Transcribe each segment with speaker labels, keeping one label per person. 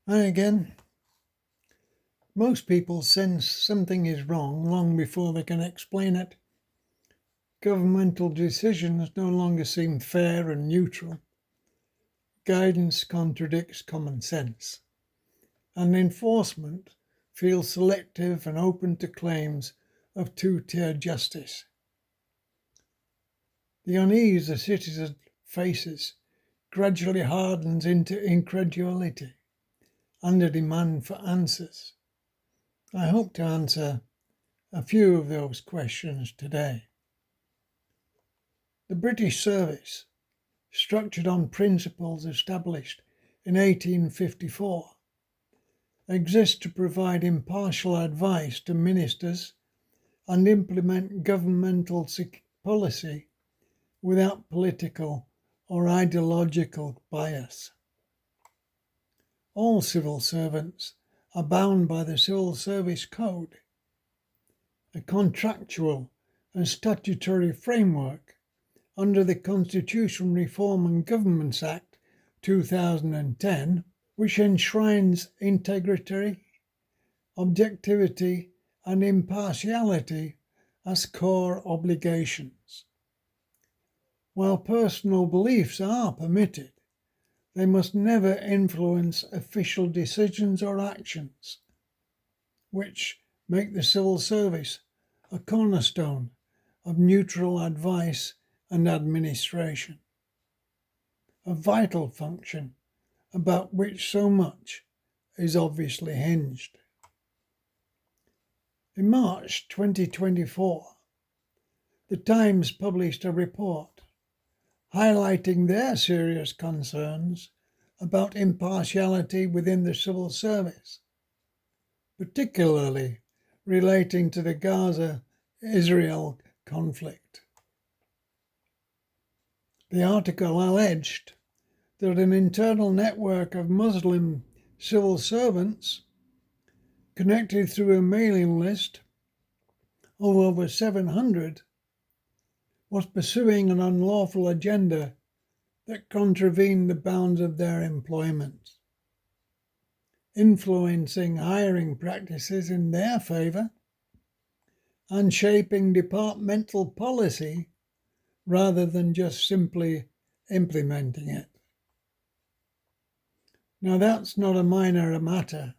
Speaker 1: And again, most people sense something is wrong long before they can explain it. Governmental decisions no longer seem fair and neutral. Guidance contradicts common sense, and enforcement feels selective and open to claims of two-tier justice. The unease a citizen faces gradually hardens into incredulity and a demand for answers. I hope to answer a few of those questions today. The British service, structured on principles established in 1854, exists to provide impartial advice to ministers and implement governmental policy without political or ideological bias. All civil servants are bound by the Civil Service Code, a contractual and statutory framework under the Constitution Reform and Governments Act 2010, which enshrines integrity, objectivity, and impartiality as core obligations. While personal beliefs are permitted, they must never influence official decisions or actions, which make the civil service a cornerstone of neutral advice and administration, a vital function about which so much is obviously hinged. In March 2024, The Times published a report highlighting their serious concerns about impartiality within the civil service, particularly relating to the Gaza-Israel conflict. The article alleged that an internal network of Muslim civil servants, connected through a mailing list of over 700, was pursuing an unlawful agenda that contravened the bounds of their employment, influencing hiring practices in their favour and shaping departmental policy rather than just simply implementing it. Now, that's not a minor matter.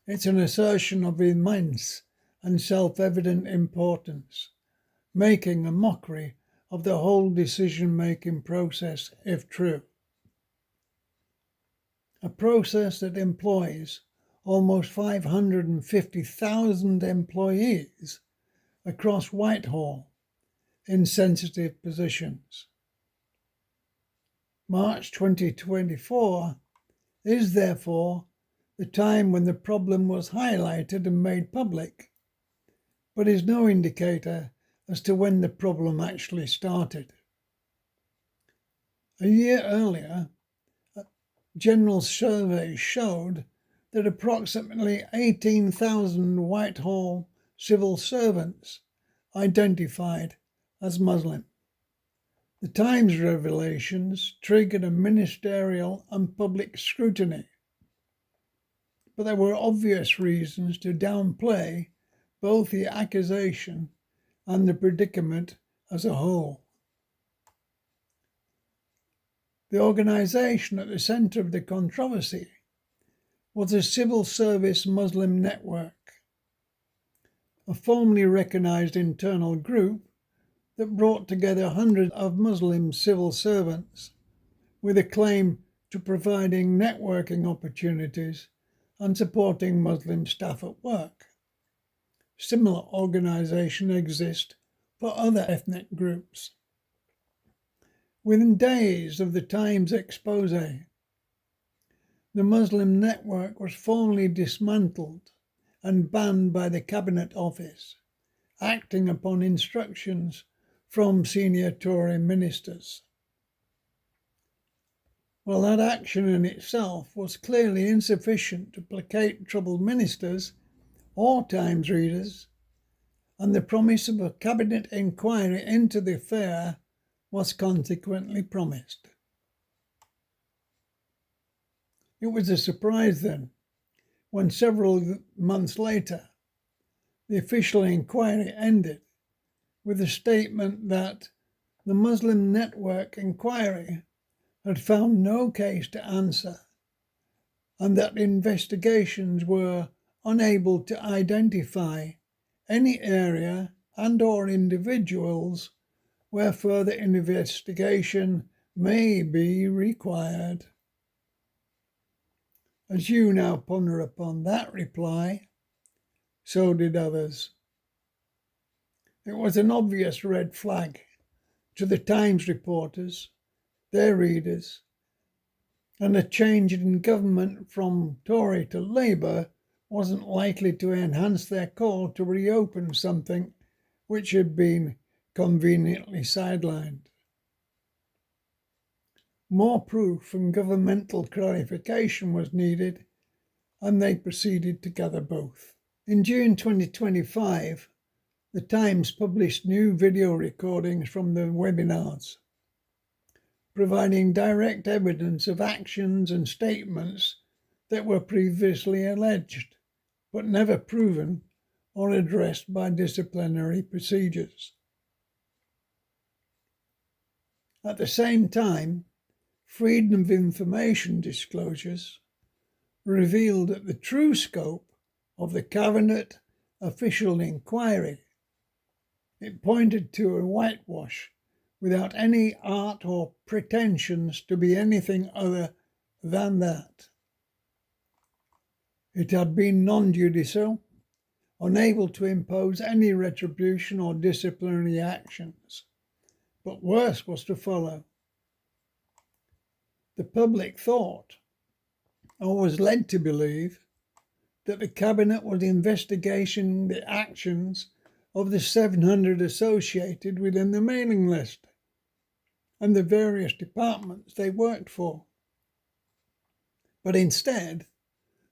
Speaker 1: It's an assertion of immense and self-evident importance, making a mockery of the whole decision-making process if true. A process that employs almost 550,000 employees across Whitehall in sensitive positions. March 2024 is therefore the time when the problem was highlighted and made public, but is no indicator as to when the problem actually started. A year earlier, a general survey showed that approximately 18,000 Whitehall civil servants identified as Muslim. The Times revelations triggered a ministerial and public scrutiny, but there were obvious reasons to downplay both the accusation and the predicament as a whole. The organisation at the centre of the controversy was the Civil Service Muslim Network, a formally recognised internal group that brought together hundreds of Muslim civil servants with a claim to providing networking opportunities and supporting Muslim staff at work. Similar organisations exist for other ethnic groups. Within days of the Times expose, the Muslim network was formally dismantled and banned by the Cabinet Office, acting upon instructions from senior Tory ministers. While that action in itself was clearly insufficient to placate troubled ministers or Times readers, and the promise of a cabinet inquiry into the affair was consequently promised. It was a surprise then, when several months later, the official inquiry ended with a statement that the Muslim Network inquiry had found no case to answer and that investigations were unable to identify any area and/or individuals where further investigation may be required. As you now ponder upon that reply, so did others. It was an obvious red flag to the Times reporters, their readers, and a change in government from Tory to Labour wasn't likely to enhance their call to reopen something which had been conveniently sidelined. More proof and governmental clarification was needed, and they proceeded to gather both. In June 2025, the Times published new video recordings from the webinars, providing direct evidence of actions and statements that were previously alleged, but never proven or addressed by disciplinary procedures. At the same time, Freedom of Information disclosures revealed that the true scope of the Cabinet official inquiry, it pointed to a whitewash without any art or pretensions to be anything other than that. It had been non-judicial, unable to impose any retribution or disciplinary actions, but worse was to follow. The public thought, or was led to believe, that the Cabinet was investigating the actions of the 700 associated within the mailing list and the various departments they worked for. But instead,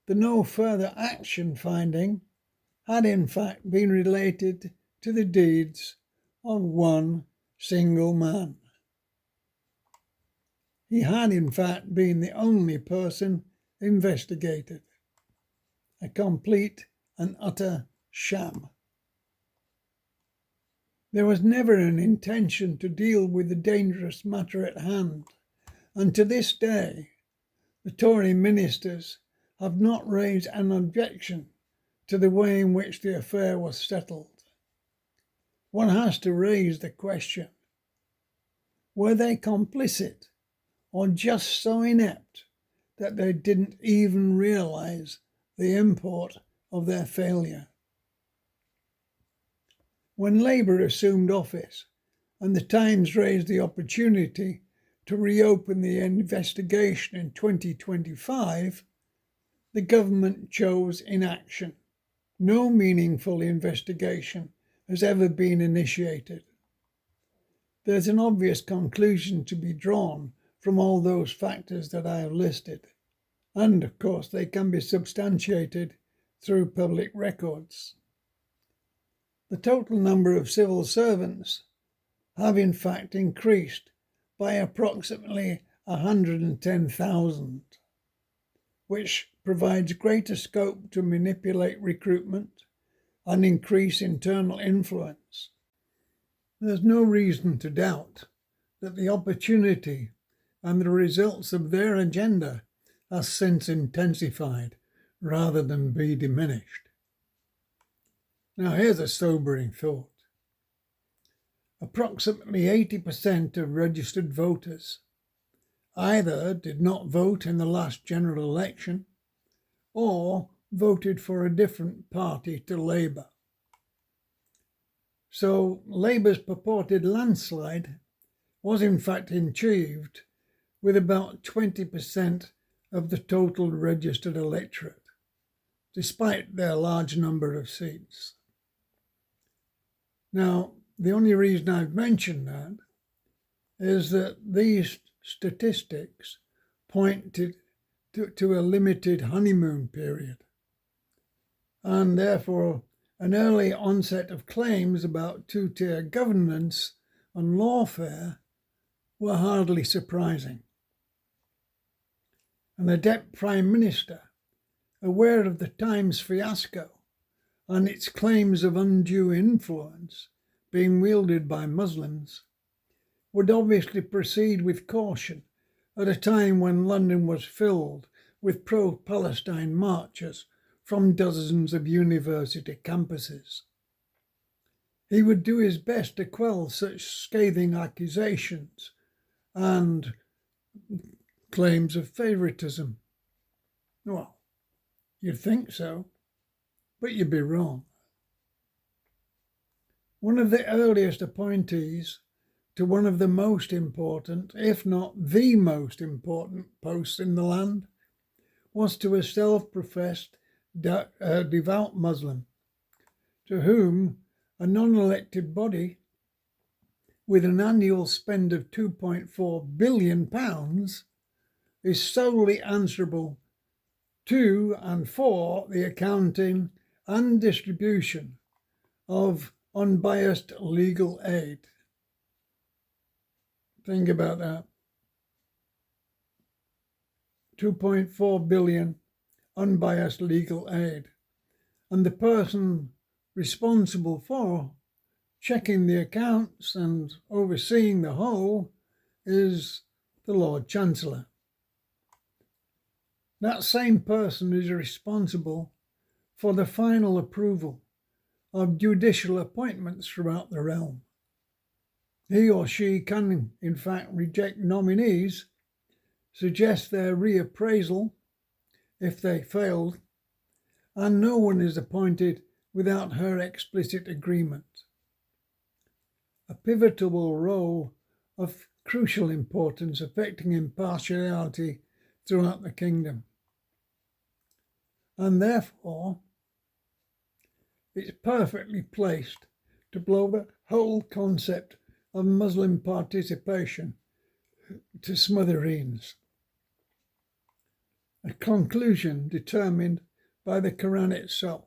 Speaker 1: the no further action finding had in fact been related to the deeds of one single man. He had in fact been the only person investigated, a complete and utter sham. There was never an intention to deal with the dangerous matter at hand, and to this day, the Tory ministers have not raised an objection to the way in which the affair was settled. One has to raise the question, were they complicit or just so inept that they didn't even realise the import of their failure? When Labour assumed office and the Times raised the opportunity to reopen the investigation in 2025, the government chose inaction. No meaningful investigation has ever been initiated. There's an obvious conclusion to be drawn from all those factors that I have listed, and of course they can be substantiated through public records. The total number of civil servants have in fact increased by approximately 110,000, which provides greater scope to manipulate recruitment and increase internal influence. There's no reason to doubt that the opportunity and the results of their agenda has since intensified rather than be diminished. Now here's a sobering thought. Approximately 80% of registered voters either did not vote in the last general election or voted for a different party to Labour. So Labour's purported landslide was in fact achieved with about 20% of the total registered electorate, despite their large number of seats. Now, the only reason I've mentioned that is that these statistics point to a limited honeymoon period, and therefore an early onset of claims about two-tier governance and lawfare were hardly surprising. an adept Prime Minister, aware of the Times fiasco and its claims of undue influence being wielded by Muslims, would obviously proceed with caution at a time when London was filled with pro-Palestine marchers from dozens of university campuses. He would do his best to quell such scathing accusations and claims of favouritism. Well, you'd think so, but you'd be wrong. One of the earliest appointees to one of the most important, if not the most important posts in the land, was to a self-professed devout Muslim, to whom a non-elected body with an annual spend of £2.4 billion is solely answerable to and for the accounting and distribution of unbiased legal aid. Think about that. 2.4 billion unbiased legal aid. And the person responsible for checking the accounts and overseeing the whole is the Lord Chancellor. That same person is responsible for the final approval of judicial appointments throughout the realm. He or she can, in fact, reject nominees, suggest their reappraisal if they failed, and no one is appointed without her explicit agreement. A pivotal role of crucial importance affecting impartiality throughout the kingdom. And therefore, it's perfectly placed to blow the whole concept of Muslim participation to smithereens. A conclusion determined by the Quran itself,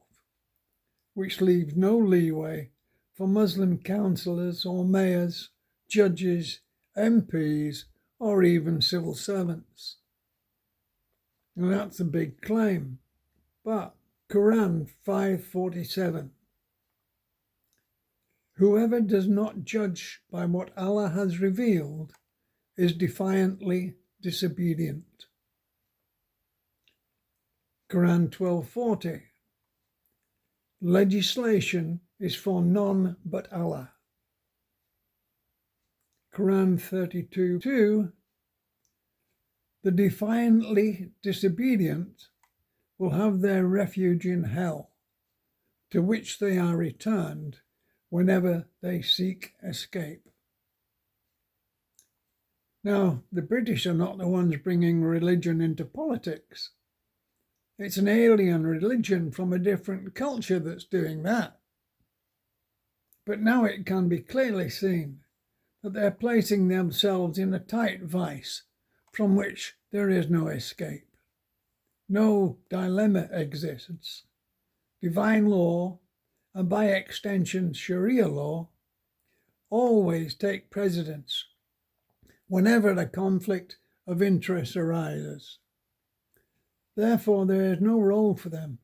Speaker 1: which leaves no leeway for Muslim councillors or mayors, judges, MPs, or even civil servants. And that's a big claim. But Quran 5:47. Whoever does not judge by what Allah has revealed is defiantly disobedient. Quran 12:40. Legislation is for none but Allah. Quran 32:2. The defiantly disobedient will have their refuge in hell, to which they are returned whenever they seek escape. Now, the British are not the ones bringing religion into politics. It's an alien religion from a different culture that's doing that. But now it can be clearly seen that they're placing themselves in a tight vice from which there is no escape. No dilemma exists. Divine law, and by extension Sharia law, always take precedence whenever a conflict of interest arises. Therefore, there is no role for them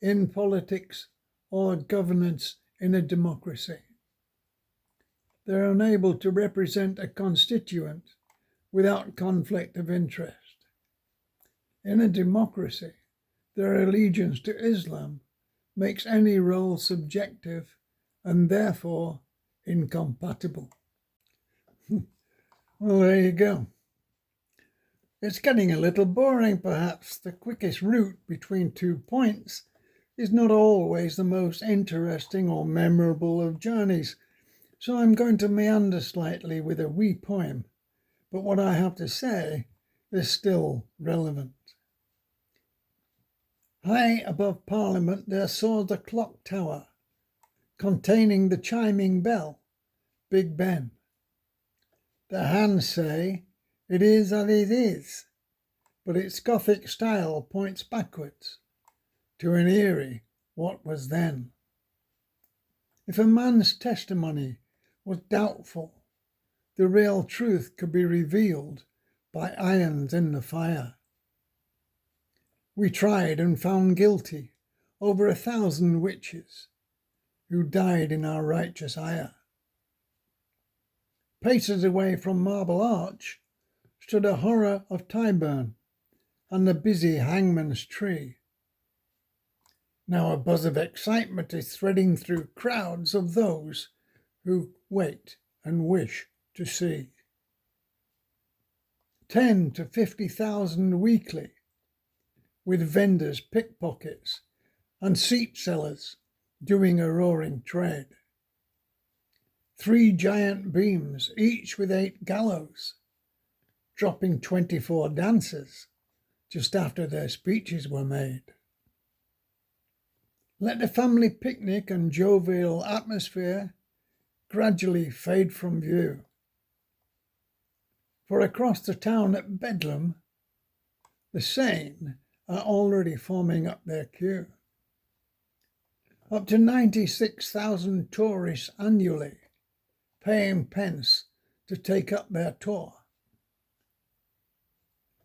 Speaker 1: in politics or governance in a democracy. They're unable to represent a constituent without conflict of interest. In a democracy, their allegiance to Islam makes any role subjective and therefore incompatible. Well, there you go. It's getting a little boring, perhaps. The quickest route between 2 points is not always the most interesting or memorable of journeys, so I'm going to meander slightly with a wee poem, but what I have to say is still relevant. High above Parliament there soars a clock tower, containing the chiming bell, Big Ben. The hands say, it is as it is, but its Gothic style points backwards to an eerie what was then. If a man's testimony was doubtful, the real truth could be revealed by irons in the fire. We tried and found guilty over 1,000 witches who died in our righteous ire. Paces away from Marble Arch stood a horror of Tyburn and the busy Hangman's Tree. Now a buzz of excitement is threading through crowds of those who wait and wish to see. 10 to 50,000 weekly, with vendors, pickpockets, and seat sellers doing a roaring trade. 3 giant beams, each with 8 gallows, dropping 24 dancers just after their speeches were made. Let the family picnic and jovial atmosphere gradually fade from view. For across the town at Bedlam, the sane are already forming up their queue. Up to 96,000 tourists annually paying pence to take up their tour.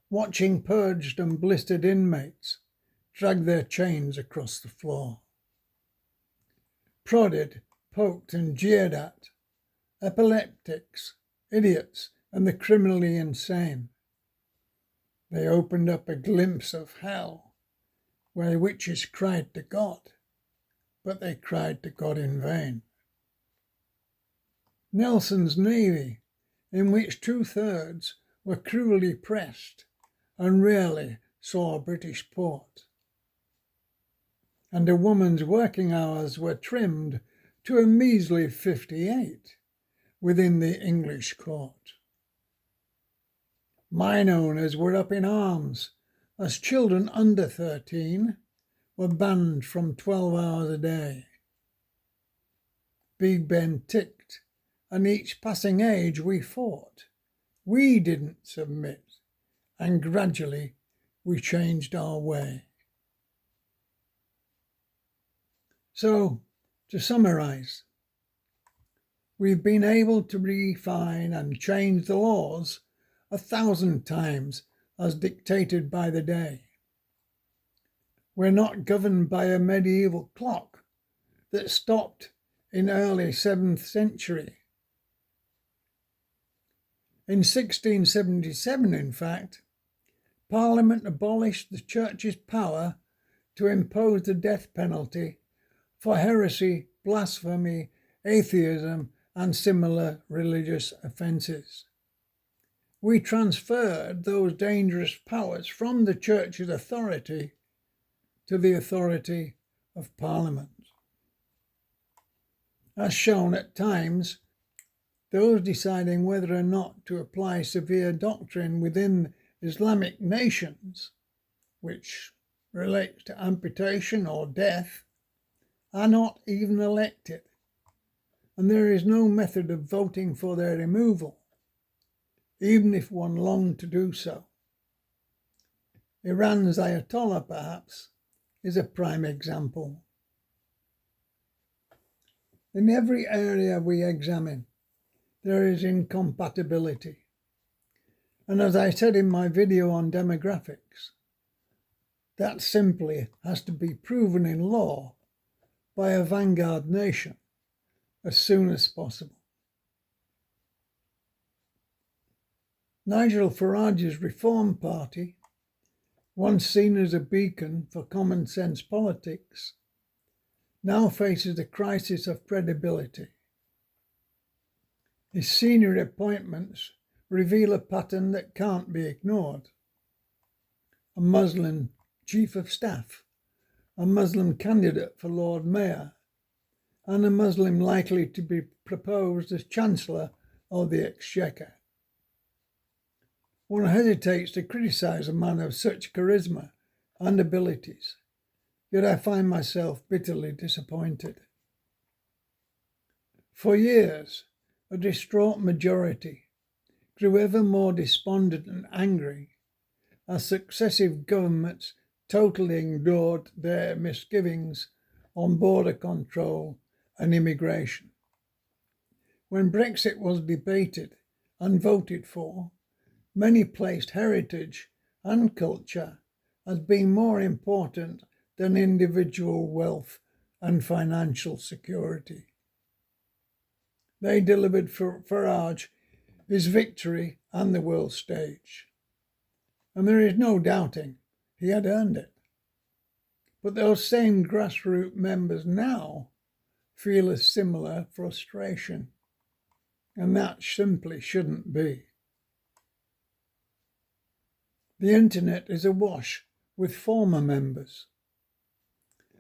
Speaker 1: Watching purged and blistered inmates drag their chains across the floor. Prodded, poked and jeered at, epileptics, idiots and the criminally insane. They opened up a glimpse of hell where witches cried to God, but they cried to God in vain. Nelson's Navy, in which 2/3 were cruelly pressed and rarely saw a British port. And a woman's working hours were trimmed to a measly 58 within the English court. Mine owners were up in arms as children under 13 were banned from 12 hours a day. Big Ben ticked, and each passing age we fought. We didn't submit, and gradually we changed our way. So, to summarize, we've been able to refine and change the laws 1,000 times as dictated by the day. We're not governed by a medieval clock that stopped in early 7th century. In 1677, in fact, Parliament abolished the Church's power to impose the death penalty for heresy, blasphemy, atheism, and similar religious offences. We transferred those dangerous powers from the Church's authority to the authority of Parliament. As shown at times, those deciding whether or not to apply severe doctrine within Islamic nations, which relates to amputation or death, are not even elected, and there is no method of voting for their removal, even if one longed to do so. Iran's Ayatollah, perhaps, is a prime example. In every area we examine, there is incompatibility. And as I said in my video on demographics, that simply has to be proven in law by a vanguard nation as soon as possible. Nigel Farage's Reform Party, once seen as a beacon for common sense politics, now faces a crisis of credibility. His senior appointments reveal a pattern that can't be ignored. A Muslim chief of staff, a Muslim candidate for Lord Mayor, and a Muslim likely to be proposed as Chancellor of the Exchequer. One hesitates to criticise a man of such charisma and abilities, yet I find myself bitterly disappointed. For years, a distraught majority grew ever more despondent and angry as successive governments totally ignored their misgivings on border control and immigration. When Brexit was debated and voted for, many placed heritage and culture as being more important than individual wealth and financial security. They delivered for Farage his victory on the world stage. And there is no doubting he had earned it. But those same grassroots members now feel a similar frustration. And that simply shouldn't be. The internet is awash with former members.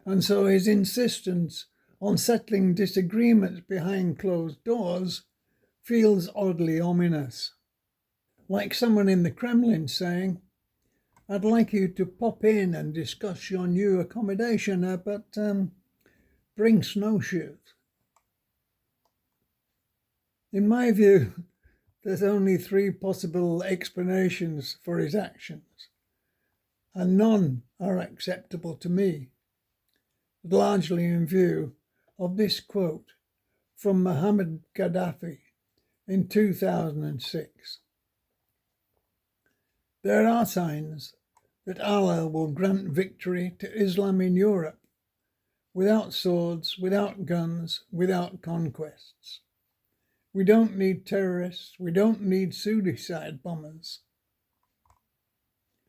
Speaker 1: And so his insistence on settling disagreements behind closed doors feels oddly ominous. Like someone in the Kremlin saying, "I'd like you to pop in and discuss your new accommodation, but bring snowshoes." In my view, there's only three possible explanations for his actions, and none are acceptable to me, largely in view of this quote from Mohammed Gaddafi in 2006. There are signs that Allah will grant victory to Islam in Europe without swords, without guns, without conquests. We don't need terrorists. We don't need suicide bombers.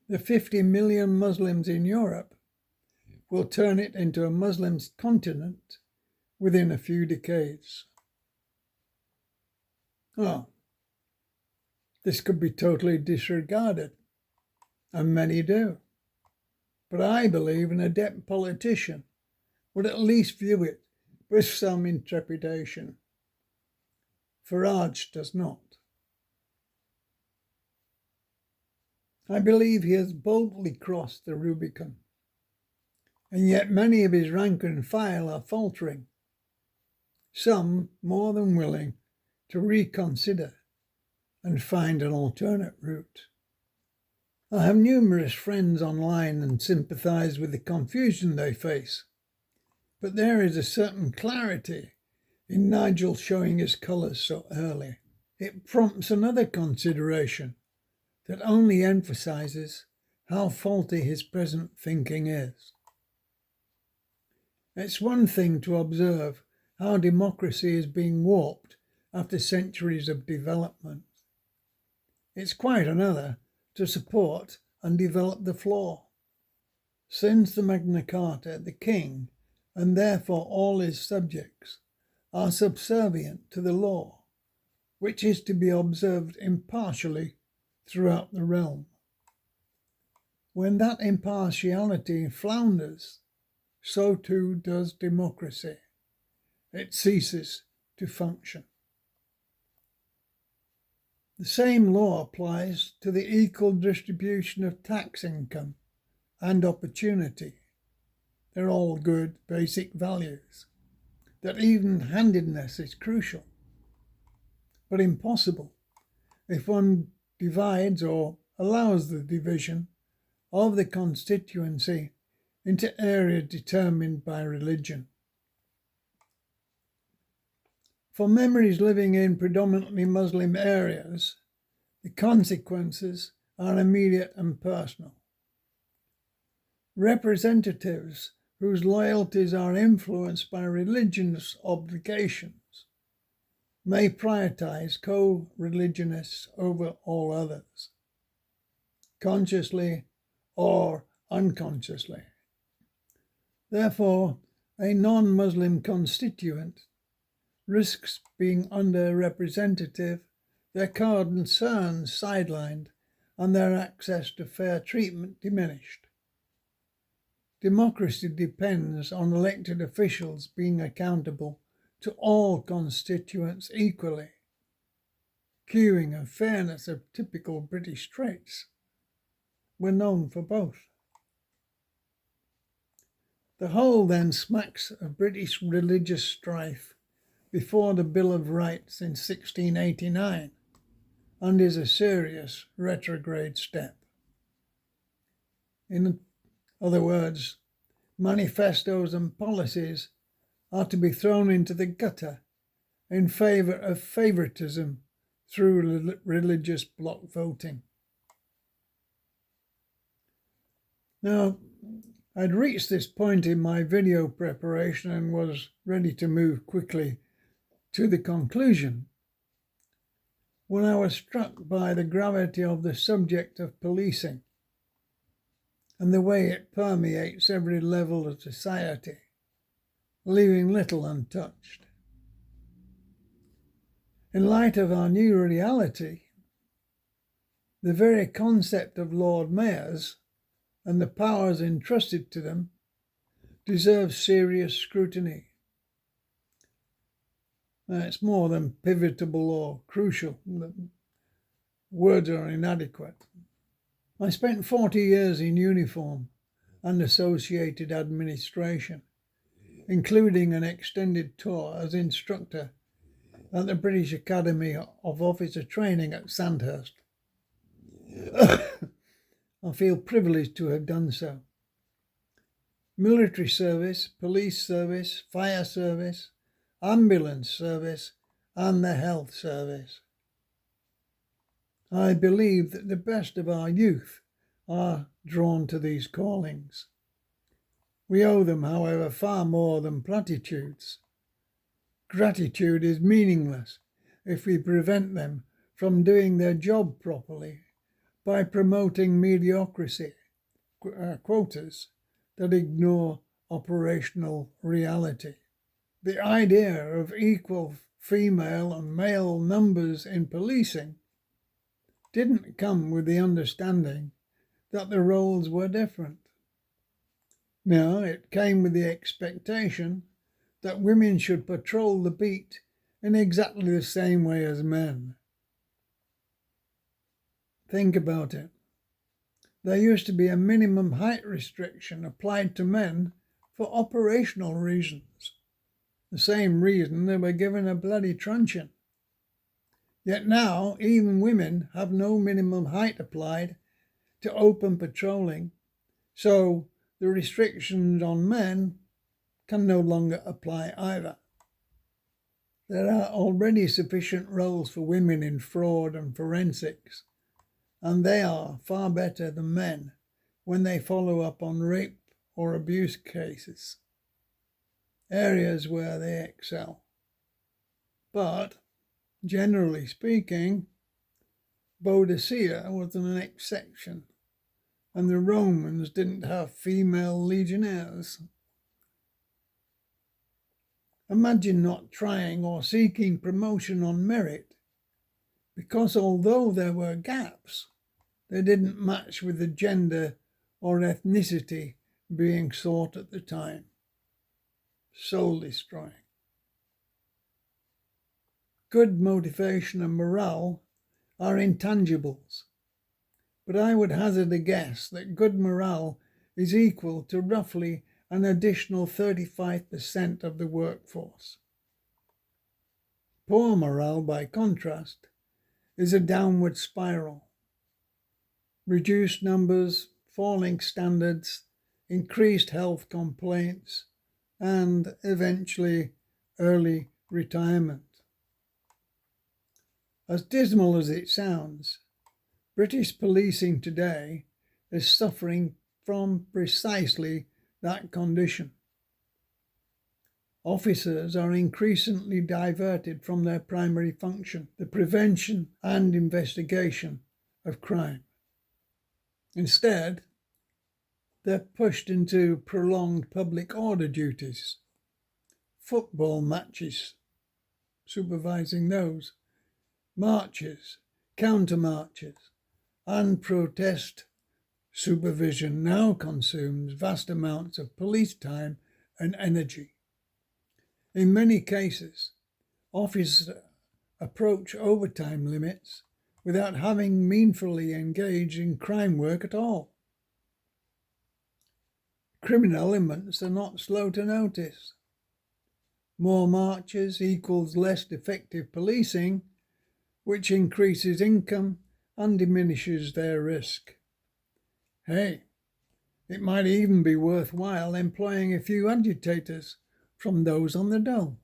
Speaker 1: The 50 million Muslims in Europe will turn it into a Muslim continent within a few decades. Oh, this could be totally disregarded, and many do. But I believe an adept politician would at least view it with some intrepidation. Farage does not. I believe he has boldly crossed the Rubicon, and yet many of his rank and file are faltering, some more than willing to reconsider and find an alternate route. I have numerous friends online and sympathise with the confusion they face, but there is a certain clarity in Nigel showing his colours so early. It prompts another consideration that only emphasises how faulty his present thinking is. It's one thing to observe how democracy is being warped after centuries of development. It's quite another to support and develop the flaw. Since the Magna Carta, the king, and therefore all his subjects, are subservient to the law, which is to be observed impartially throughout the realm. When that impartiality flounders, so too does democracy. It ceases to function. The same law applies to the equal distribution of tax income and opportunity. They're all good basic values. That even-handedness is crucial, but impossible if one divides or allows the division of the constituency into areas determined by religion. For memories living in predominantly Muslim areas, the consequences are immediate and personal. Representatives whose loyalties are influenced by religious obligations may prioritize co-religionists over all others, consciously or unconsciously. Therefore, a non-Muslim constituent risks being underrepresented, their concerns sidelined, and their access to fair treatment diminished. Democracy depends on elected officials being accountable to all constituents equally. Queuing and fairness of typical British traits were known for both. The whole then smacks of British religious strife before the Bill of Rights in 1689 and is a serious retrograde step. In other words, manifestos and policies are to be thrown into the gutter in favour of favouritism through religious bloc voting. Now, I'd reached this point in my video preparation and was ready to move quickly to the conclusion when I was struck by the gravity of the subject of policing and the way it permeates every level of society, leaving little untouched. In light of our new reality, the very concept of Lord Mayors and the powers entrusted to them deserves serious scrutiny. It's more than pivotal or crucial. The words are inadequate. I spent 40 years in uniform and associated administration, including an extended tour as instructor at the British Academy of Officer Training at Sandhurst. I feel privileged to have done so. Military service, police service, fire service, ambulance service, and the health service. I believe that the best of our youth are drawn to these callings. We owe them, however, far more than platitudes. Gratitude is meaningless if we prevent them from doing their job properly by promoting mediocrity, quotas that ignore operational reality. The idea of equal female and male numbers in policing didn't come with the understanding that the roles were different. No, it came with the expectation that women should patrol the beat in exactly the same way as men. Think about it. There used to be a minimum height restriction applied to men for operational reasons. The same reason they were given a bloody truncheon. Yet now, even women have no minimum height applied to open patrolling, so the restrictions on men can no longer apply either. There are already sufficient roles for women in fraud and forensics, and they are far better than men when they follow up on rape or abuse cases, areas where they excel. But, generally speaking, Boadicea was an exception, and the Romans didn't have female legionnaires. Imagine not trying or seeking promotion on merit, because although there were gaps, they didn't match with the gender or ethnicity being sought at the time. Soul destroying. Good motivation and morale are intangibles, but I would hazard a guess that good morale is equal to roughly an additional 35% of the workforce. Poor morale, by contrast, is a downward spiral. Reduced numbers, falling standards, increased health complaints, and eventually early retirement. As dismal as it sounds, British policing today is suffering from precisely that condition. Officers are increasingly diverted from their primary function, the prevention and investigation of crime. Instead, they're pushed into prolonged public order duties, football matches, supervising those, marches, counter-marches, and protest supervision now consumes vast amounts of police time and energy. In many cases, officers approach overtime limits without having meaningfully engaged in crime work at all. Criminal elements are not slow to notice. More marches equals less effective policing, which increases income and diminishes their risk. Hey, it might even be worthwhile employing a few agitators from those on the dole.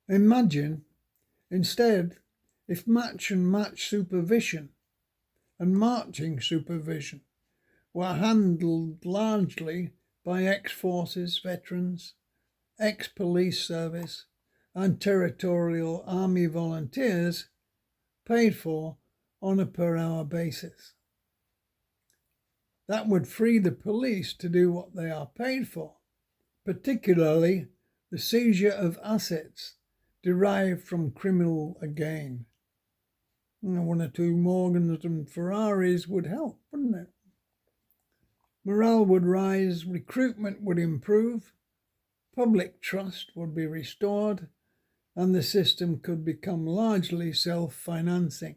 Speaker 1: Imagine, instead, if match and match supervision and marching supervision were handled largely by ex-forces veterans, ex-police service, and territorial army volunteers paid for on a per-hour basis. That would free the police to do what they are paid for, particularly the seizure of assets derived from criminal gain. One or two Morgans and Ferraris would help, wouldn't it? Morale would rise, recruitment would improve, public trust would be restored, and the system could become largely self-financing.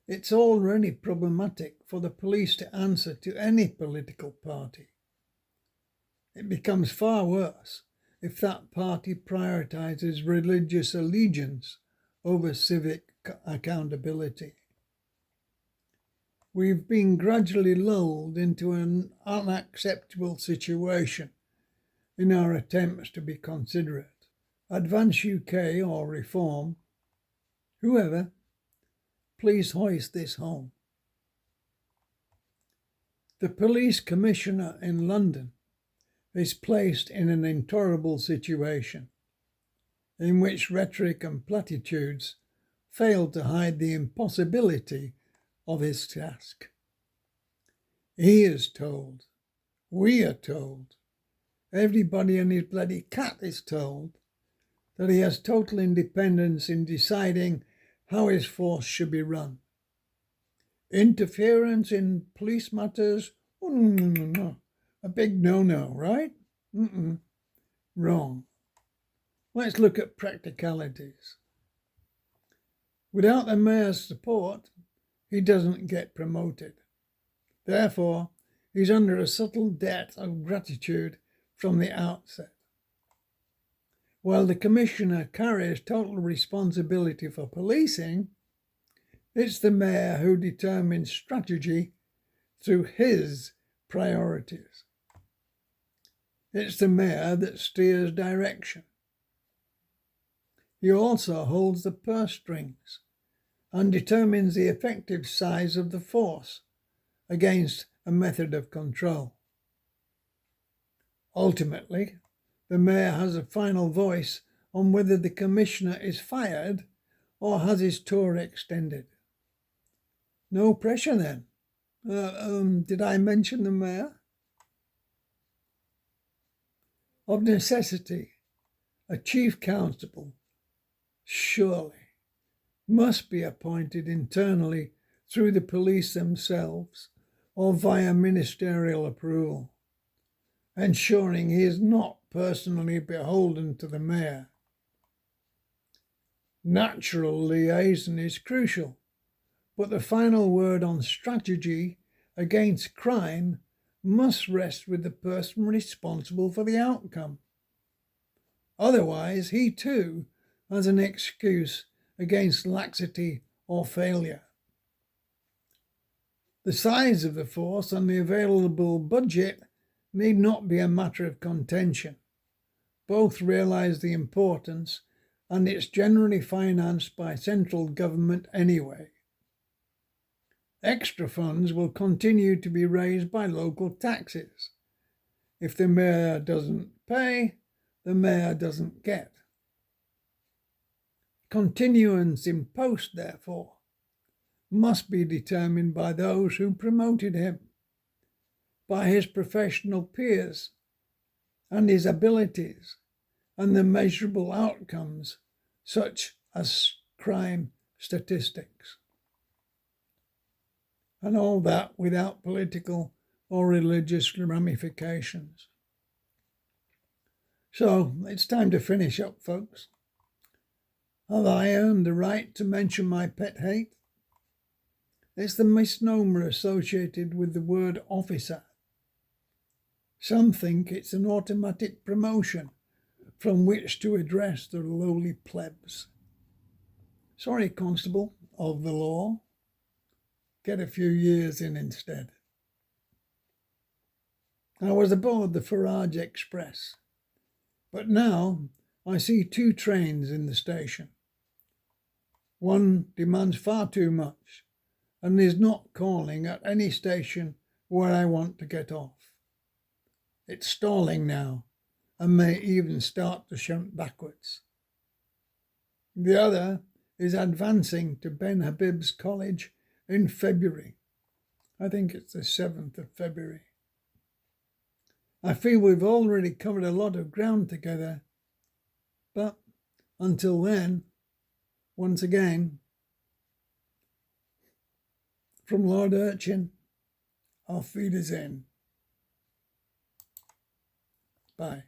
Speaker 1: It's already problematic for the police to answer to any political party. It becomes far worse if that party prioritizes religious allegiance over civic accountability. We've been gradually lulled into an unacceptable situation in our attempts to be considerate. Advance UK or Reform, whoever, please hoist this home. The police commissioner in London is placed in an intolerable situation in which rhetoric and platitudes fail to hide the impossibility of his task. He is told, we are told, everybody and his bloody cat is told that he has total independence in deciding how his force should be run. Interference in police matters? Oh, no. A big no-no, right? Wrong. Let's look at practicalities. Without the mayor's support, he doesn't get promoted. Therefore, he's under a subtle debt of gratitude from the outset. While the commissioner carries total responsibility for policing, it's the mayor who determines strategy through his priorities. It's the mayor that steers direction. He also holds the purse strings and determines the effective size of the force against a method of control. Ultimately, the mayor has a final voice on whether the commissioner is fired or has his tour extended. No pressure then. Did I mention the mayor? Of necessity, a chief constable surely must be appointed internally through the police themselves or via ministerial approval, ensuring he is not personally beholden to the mayor. Natural liaison is crucial, but the final word on strategy against crime must rest with the person responsible for the outcome. Otherwise, he too has an excuse against laxity or failure. The size of the force and the available budget need not be a matter of contention. Both realise the importance, and it's generally financed by central government anyway. Extra funds will continue to be raised by local taxes. If the mayor doesn't pay, the mayor doesn't get. Continuance in post, therefore, must be determined by those who promoted him, by his professional peers, and his abilities, and the measurable outcomes, such as crime statistics. And all that without political or religious ramifications. So it's time to finish up, folks. Have I earned the right to mention my pet hate? It's the misnomer associated with the word officer. Some think it's an automatic promotion from which to address the lowly plebs. Sorry, constable of the law. Get a few years in instead. I was aboard the Farage Express, but now I see two trains in the station. One demands far too much and is not calling at any station where I want to get off. It's stalling now and may even start to shunt backwards. The other is advancing to Ben Habib's college in February. I think it's the 7th of February. I feel we've already covered a lot of ground together, but until then, once again, from Lord Urchin, auf Wiedersehen. Bye.